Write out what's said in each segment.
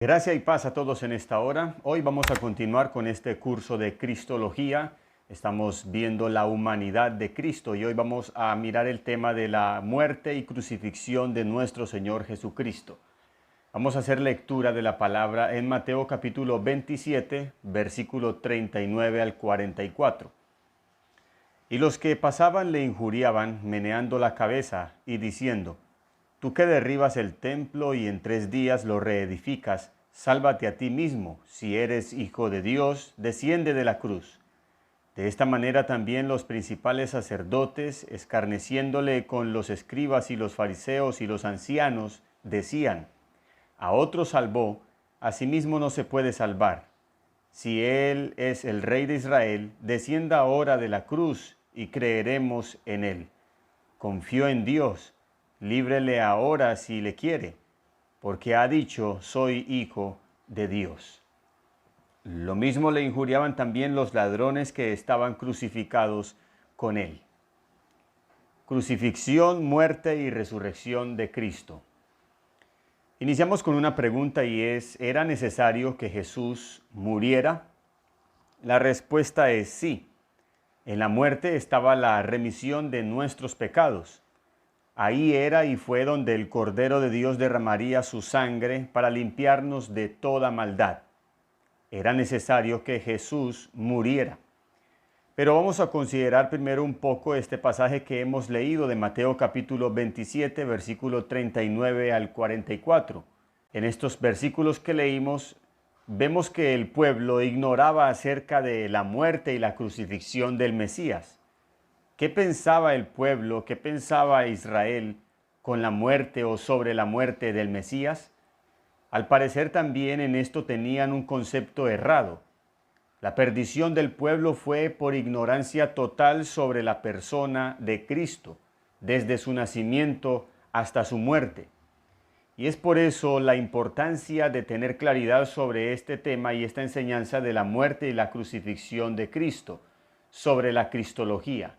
Gracia y paz a todos en esta hora. Hoy vamos a continuar con este curso de Cristología. Estamos viendo la humanidad de Cristo y hoy vamos a mirar el tema de la muerte y crucifixión de nuestro Señor Jesucristo. Vamos a hacer lectura de la palabra en Mateo capítulo 27, versículo 39 al 44. Y los que pasaban le injuriaban, meneando la cabeza y diciendo: Tú que derribas el templo y en 3 días lo reedificas, sálvate a ti mismo. Si eres hijo de Dios, desciende de la cruz. De esta manera también los principales sacerdotes, escarneciéndole con los escribas y los fariseos y los ancianos, decían: A otro salvó, a sí mismo no se puede salvar. Si él es el Rey de Israel, descienda ahora de la cruz y creeremos en él. Confió en Dios. Líbrele ahora si le quiere, porque ha dicho: soy hijo de Dios. Lo mismo le injuriaban también los ladrones que estaban crucificados con él. Crucifixión, muerte y resurrección de Cristo. Iniciamos con una pregunta y es: ¿era necesario que Jesús muriera? La respuesta es sí. En la muerte estaba la remisión de nuestros pecados. Ahí era y fue donde el Cordero de Dios derramaría su sangre para limpiarnos de toda maldad. Era necesario que Jesús muriera. Pero vamos a considerar primero un poco este pasaje que hemos leído de Mateo capítulo 27, versículo 39 al 44. En estos versículos que leímos, vemos que el pueblo ignoraba acerca de la muerte y la crucifixión del Mesías. ¿Qué pensaba el pueblo, qué pensaba Israel con la muerte o sobre la muerte del Mesías? Al parecer también en esto tenían un concepto errado. La perdición del pueblo fue por ignorancia total sobre la persona de Cristo, desde su nacimiento hasta su muerte. Y es por eso la importancia de tener claridad sobre este tema y esta enseñanza de la muerte y la crucifixión de Cristo, sobre la cristología.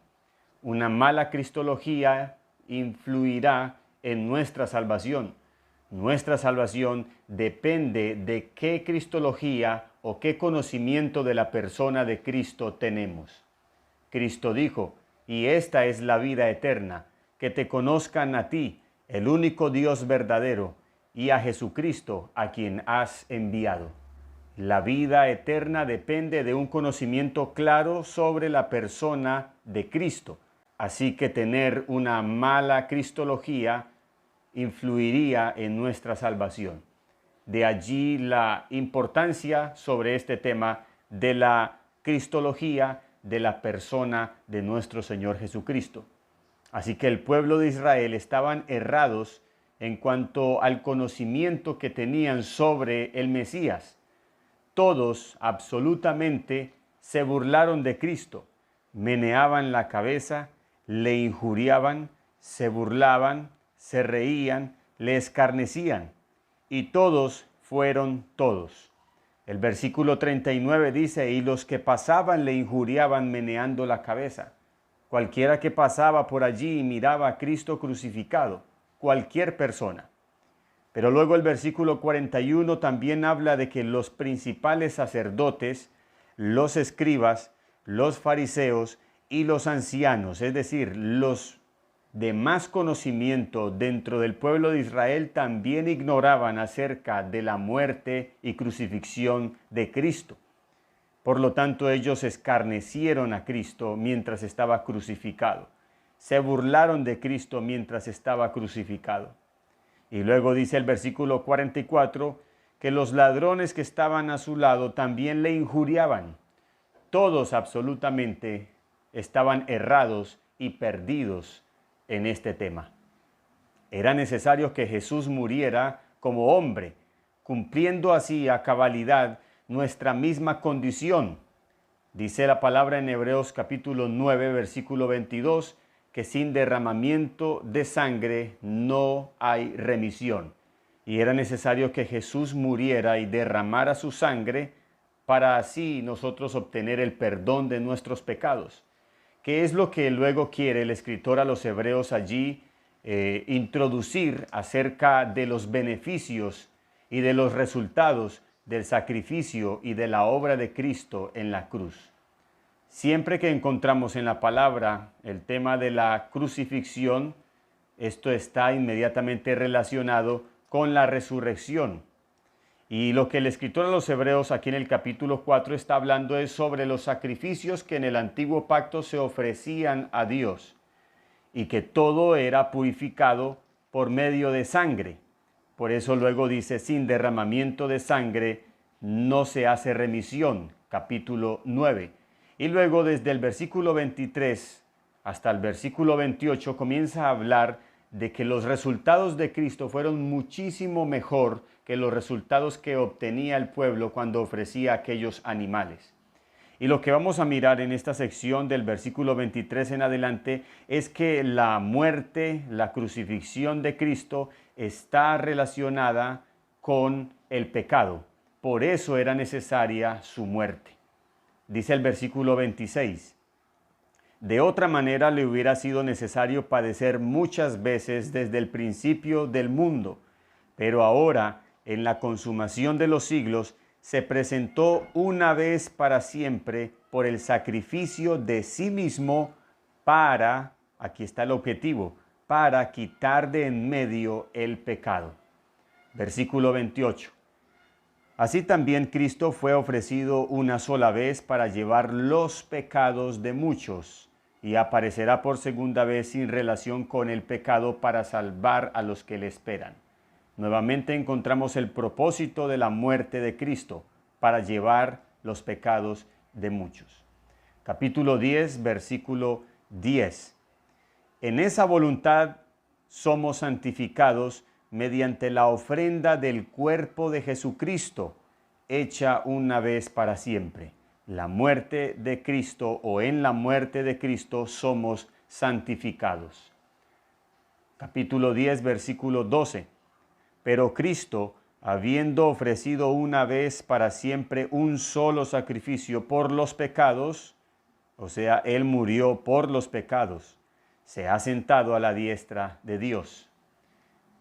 Una mala cristología influirá en nuestra salvación. Nuestra salvación depende de qué cristología o qué conocimiento de la persona de Cristo tenemos. Cristo dijo: y esta es la vida eterna, que te conozcan a ti, el único Dios verdadero, y a Jesucristo, a quien has enviado. La vida eterna depende de un conocimiento claro sobre la persona de Cristo. Así que tener una mala cristología influiría en nuestra salvación. De allí la importancia sobre este tema de la cristología de la persona de nuestro Señor Jesucristo. Así que el pueblo de Israel estaban errados en cuanto al conocimiento que tenían sobre el Mesías. Todos absolutamente se burlaron de Cristo, meneaban la cabeza, le injuriaban, se burlaban, se reían, le escarnecían, y todos fueron todos. El versículo 39 dice: y los que pasaban le injuriaban meneando la cabeza. Cualquiera que pasaba por allí y miraba a Cristo crucificado, cualquier persona. Pero luego el versículo 41 también habla de que los principales sacerdotes, los escribas, los fariseos y los ancianos, es decir, los de más conocimiento dentro del pueblo de Israel, también ignoraban acerca de la muerte y crucifixión de Cristo. Por lo tanto, ellos escarnecieron a Cristo mientras estaba crucificado. Se burlaron de Cristo mientras estaba crucificado. Y luego dice el versículo 44 que los ladrones que estaban a su lado también le injuriaban. Todos absolutamente estaban errados y perdidos en este tema. Era necesario que Jesús muriera como hombre, cumpliendo así a cabalidad nuestra misma condición. Dice la palabra en Hebreos capítulo 9, versículo 22, que sin derramamiento de sangre no hay remisión. Y era necesario que Jesús muriera y derramara su sangre para así nosotros obtener el perdón de nuestros pecados. ¿Qué es lo que luego quiere el escritor a los hebreos allí introducir acerca de los beneficios y de los resultados del sacrificio y de la obra de Cristo en la cruz. Siempre que encontramos en la palabra el tema de la crucifixión, esto está inmediatamente relacionado con la resurrección. Y lo que el escritor a los Hebreos aquí en el capítulo 4 está hablando es sobre los sacrificios que en el antiguo pacto se ofrecían a Dios y que todo era purificado por medio de sangre. Por eso luego dice, sin derramamiento de sangre no se hace remisión, capítulo 9. Y luego desde el versículo 23 hasta el versículo 28 comienza a hablar de que los resultados de Cristo fueron muchísimo mejor que los resultados que obtenía el pueblo cuando ofrecía aquellos animales. Y lo que vamos a mirar en esta sección del versículo 23 en adelante es que la muerte, la crucifixión de Cristo está relacionada con el pecado. Por eso era necesaria su muerte. Dice el versículo 26. De otra manera le hubiera sido necesario padecer muchas veces desde el principio del mundo, pero ahora, en la consumación de los siglos, se presentó una vez para siempre por el sacrificio de sí mismo para, aquí está el objetivo, para quitar de en medio el pecado. Versículo 28. Así también Cristo fue ofrecido una sola vez para llevar los pecados de muchos y aparecerá por segunda vez sin relación con el pecado para salvar a los que le esperan. Nuevamente encontramos el propósito de la muerte de Cristo para llevar los pecados de muchos. Capítulo 10, versículo 10. En esa voluntad somos santificados mediante la ofrenda del cuerpo de Jesucristo, hecha una vez para siempre. La muerte de Cristo o en la muerte de Cristo somos santificados. Capítulo 10, versículo 12. Pero Cristo, habiendo ofrecido una vez para siempre un solo sacrificio por los pecados, o sea, Él murió por los pecados, se ha sentado a la diestra de Dios.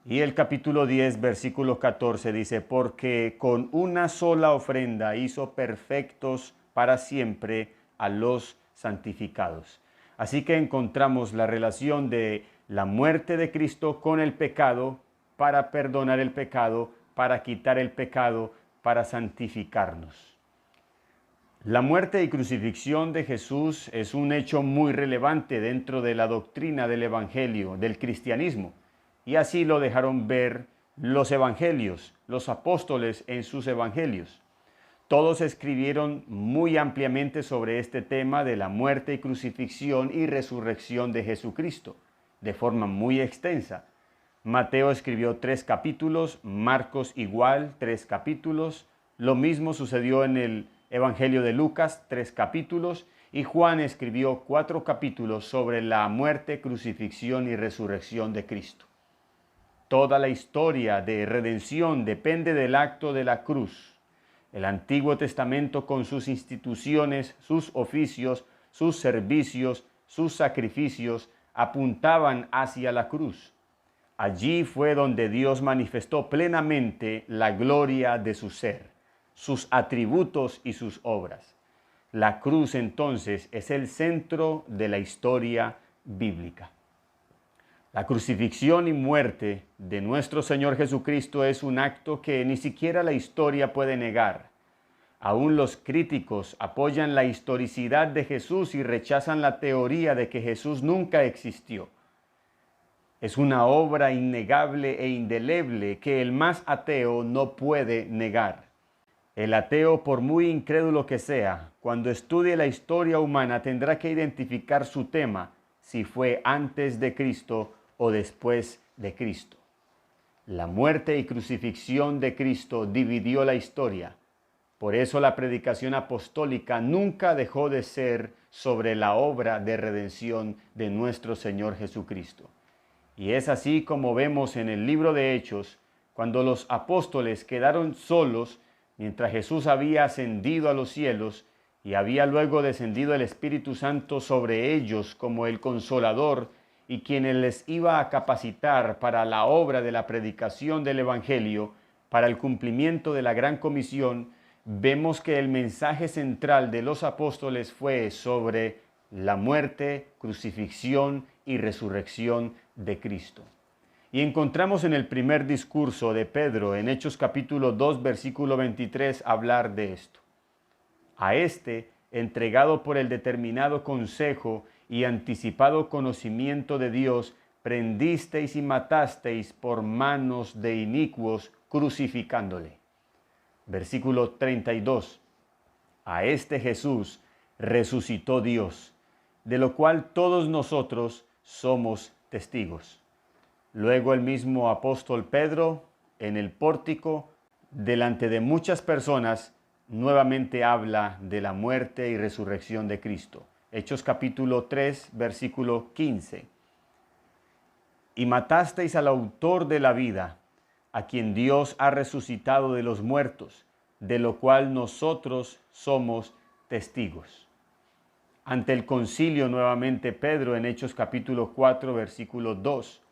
Y el capítulo 10, versículo 14 dice, porque con una sola ofrenda hizo perfectos para siempre a los santificados. Así que encontramos la relación de la muerte de Cristo con el pecado, para perdonar el pecado, para quitar el pecado, para santificarnos. La muerte y crucifixión de Jesús es un hecho muy relevante dentro de la doctrina del Evangelio, del cristianismo. Y así lo dejaron ver los evangelios, los apóstoles en sus evangelios. Todos escribieron muy ampliamente sobre este tema de la muerte y crucifixión y resurrección de Jesucristo, de forma muy extensa. Mateo escribió 3 capítulos, Marcos igual 3 capítulos, lo mismo sucedió en el Evangelio de Lucas 3 capítulos y Juan escribió 4 capítulos sobre la muerte, crucifixión y resurrección de Cristo. Toda la historia de redención depende del acto de la cruz. El Antiguo Testamento con sus instituciones, sus oficios, sus servicios, sus sacrificios apuntaban hacia la cruz. Allí fue donde Dios manifestó plenamente la gloria de su ser, sus atributos y sus obras. La cruz entonces es el centro de la historia bíblica. La crucifixión y muerte de nuestro Señor Jesucristo es un acto que ni siquiera la historia puede negar. Aún los críticos apoyan la historicidad de Jesús y rechazan la teoría de que Jesús nunca existió. Es una obra innegable e indeleble que el más ateo no puede negar. El ateo, por muy incrédulo que sea, cuando estudie la historia humana tendrá que identificar su tema, si fue antes de Cristo o después de Cristo. La muerte y crucifixión de Cristo dividió la historia. Por eso la predicación apostólica nunca dejó de ser sobre la obra de redención de nuestro Señor Jesucristo. Y es así como vemos en el libro de Hechos, cuando los apóstoles quedaron solos mientras Jesús había ascendido a los cielos y había luego descendido el Espíritu Santo sobre ellos como el Consolador y quien les iba a capacitar para la obra de la predicación del Evangelio. para el cumplimiento de la gran comisión, vemos que el mensaje central de los apóstoles fue sobre la muerte, crucifixión y resurrección de Cristo. Y encontramos en el primer discurso de Pedro, en Hechos capítulo 2, versículo 23, hablar de esto. A este, entregado por el determinado consejo y anticipado conocimiento de Dios, prendisteis y matasteis por manos de inicuos, crucificándole. Versículo 32. A este Jesús resucitó Dios, de lo cual todos nosotros somos testigos. Luego el mismo apóstol Pedro, en el pórtico, delante de muchas personas, nuevamente habla de la muerte y resurrección de Cristo. Hechos capítulo 3, versículo 15. Y matasteis al autor de la vida, a quien Dios ha resucitado de los muertos, de lo cual nosotros somos testigos. Ante el concilio nuevamente Pedro en Hechos capítulo 4, versículo 2.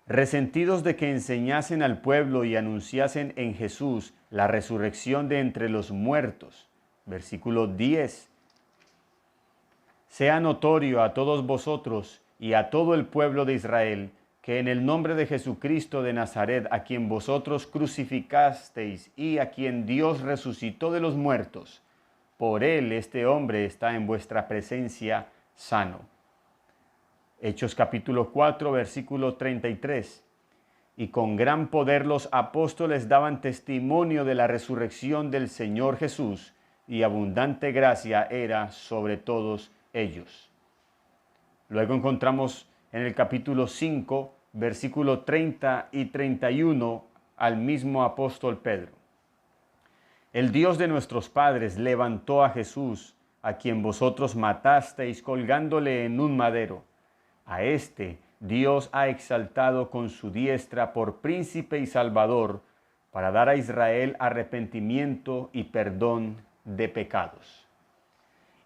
Resentidos de que enseñasen al pueblo y anunciasen en Jesús la resurrección de entre los muertos. Versículo 10. Sea notorio a todos vosotros y a todo el pueblo de Israel que en el nombre de Jesucristo de Nazaret, a quien vosotros crucificasteis y a quien Dios resucitó de los muertos, por él este hombre está en vuestra presencia sano. Hechos capítulo 4, versículo 33. Y con gran poder los apóstoles daban testimonio de la resurrección del Señor Jesús, y abundante gracia era sobre todos ellos. Luego encontramos en el capítulo 5, versículo 30 y 31, al mismo apóstol Pedro. El Dios de nuestros padres levantó a Jesús, a quien vosotros matasteis colgándole en un madero. A este Dios ha exaltado con su diestra por príncipe y salvador, para dar a Israel arrepentimiento y perdón de pecados.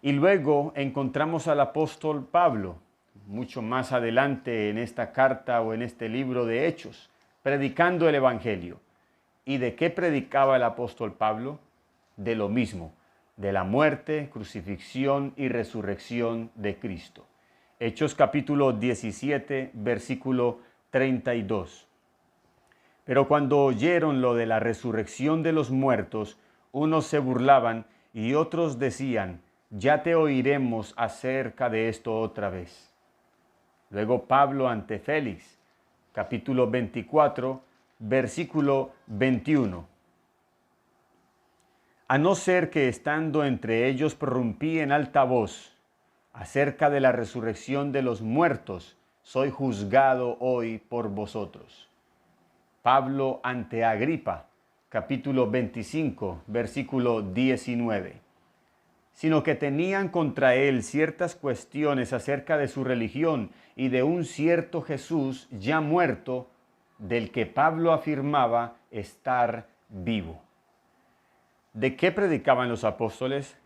Y luego encontramos al apóstol Pablo, mucho más adelante en esta carta o en este libro de Hechos, predicando el Evangelio. ¿Y de qué predicaba el apóstol Pablo? De lo mismo, de la muerte, crucifixión y resurrección de Cristo. Hechos capítulo 17, versículo 32. Pero cuando oyeron lo de la resurrección de los muertos, unos se burlaban y otros decían: ya te oiremos acerca de esto otra vez. Luego Pablo ante Félix, capítulo 24, versículo 21. A no ser que estando entre ellos prorrumpí en alta voz acerca de la resurrección de los muertos, soy juzgado hoy por vosotros. Pablo ante Agripa, capítulo 25, versículo 19. Sino que tenían contra él ciertas cuestiones acerca de su religión y de un cierto Jesús ya muerto, del que Pablo afirmaba estar vivo. ¿De qué predicaban los apóstoles?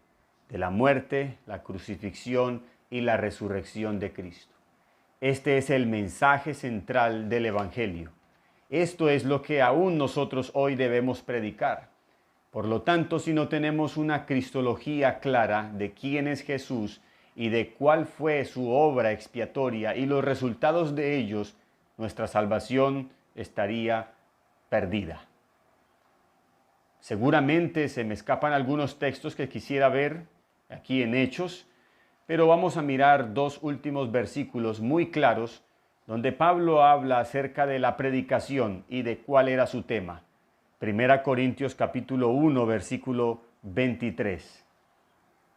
De la muerte, la crucifixión y la resurrección de Cristo. Este es el mensaje central del Evangelio. Esto es lo que aún nosotros hoy debemos predicar. Por lo tanto, si no tenemos una cristología clara de quién es Jesús y de cuál fue su obra expiatoria y los resultados de ellos, nuestra salvación estaría perdida. Seguramente se me escapan algunos textos que quisiera ver aquí en Hechos, pero vamos a mirar dos últimos versículos muy claros donde Pablo habla acerca de la predicación y de cuál era su tema. 1 Corintios capítulo 1, versículo 23.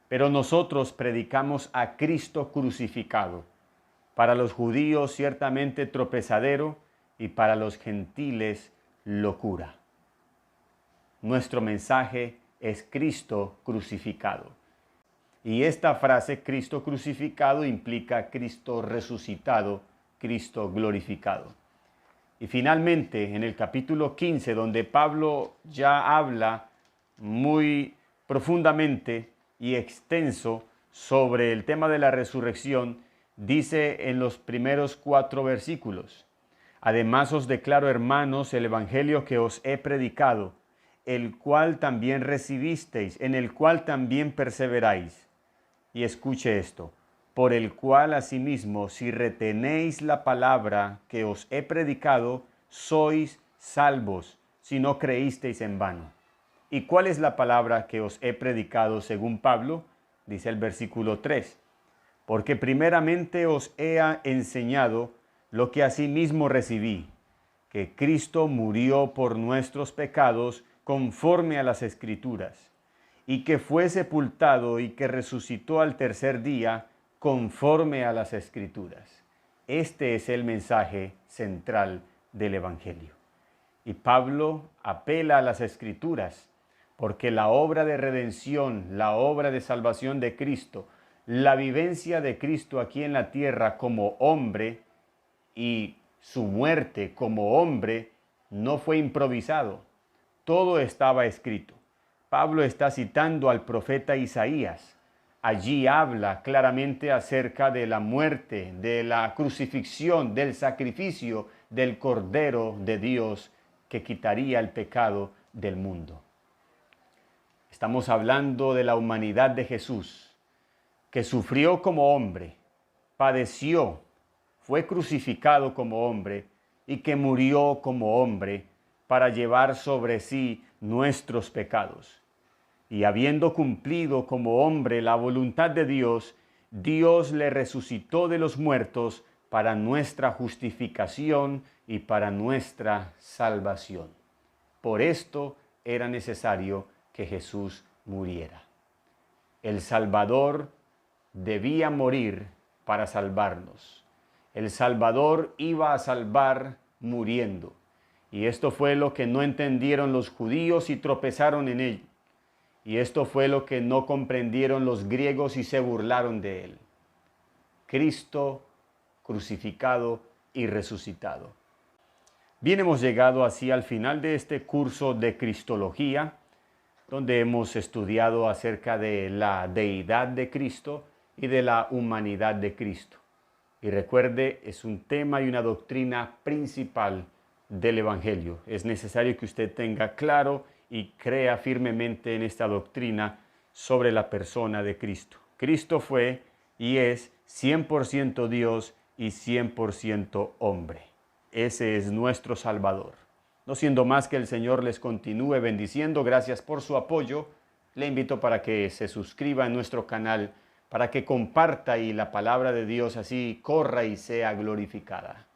Pero nosotros predicamos a Cristo crucificado, para los judíos ciertamente tropezadero y para los gentiles locura. Nuestro mensaje es Cristo crucificado. Y esta frase, Cristo crucificado, implica Cristo resucitado, Cristo glorificado. Y finalmente, en el capítulo 15, donde Pablo ya habla muy profundamente y extenso sobre el tema de la resurrección, dice en los primeros 4 versículos: Además os declaro, hermanos, el evangelio que os he predicado, el cual también recibisteis, en el cual también perseveráis. Y escuche esto, por el cual asimismo, si retenéis la palabra que os he predicado, sois salvos, si no creísteis en vano. ¿Y cuál es la palabra que os he predicado según Pablo? Dice el versículo 3. Porque primeramente os he enseñado lo que asimismo recibí, que Cristo murió por nuestros pecados conforme a las Escrituras, y que fue sepultado y que resucitó al tercer día conforme a las Escrituras. Este es el mensaje central del Evangelio. Y Pablo apela a las Escrituras, porque la obra de redención, la obra de salvación de Cristo, la vivencia de Cristo aquí en la tierra como hombre y su muerte como hombre no fue improvisado. Todo estaba escrito. Pablo está citando al profeta Isaías. Allí habla claramente acerca de la muerte, de la crucifixión, del sacrificio del Cordero de Dios que quitaría el pecado del mundo. Estamos hablando de la humanidad de Jesús, que sufrió como hombre, padeció, fue crucificado como hombre y que murió como hombre para llevar sobre sí nuestros pecados. Y habiendo cumplido como hombre la voluntad de Dios, Dios le resucitó de los muertos para nuestra justificación y para nuestra salvación. Por esto era necesario que Jesús muriera. El Salvador debía morir para salvarnos. El Salvador iba a salvar muriendo. Y esto fue lo que no entendieron los judíos y tropezaron en él. Y esto fue lo que no comprendieron los griegos y se burlaron de él. Cristo crucificado y resucitado. Bien, hemos llegado así al final de este curso de Cristología, donde hemos estudiado acerca de la deidad de Cristo y de la humanidad de Cristo. Y recuerde, es un tema y una doctrina principal del Evangelio. Es necesario que usted tenga claro y crea firmemente en esta doctrina sobre la persona de Cristo. Cristo fue y es 100% Dios y 100% hombre. Ese es nuestro Salvador. No siendo más que el Señor les continúe bendiciendo. Gracias por su apoyo. Le invito para que se suscriba a nuestro canal, para que comparta y la palabra de Dios así corra y sea glorificada.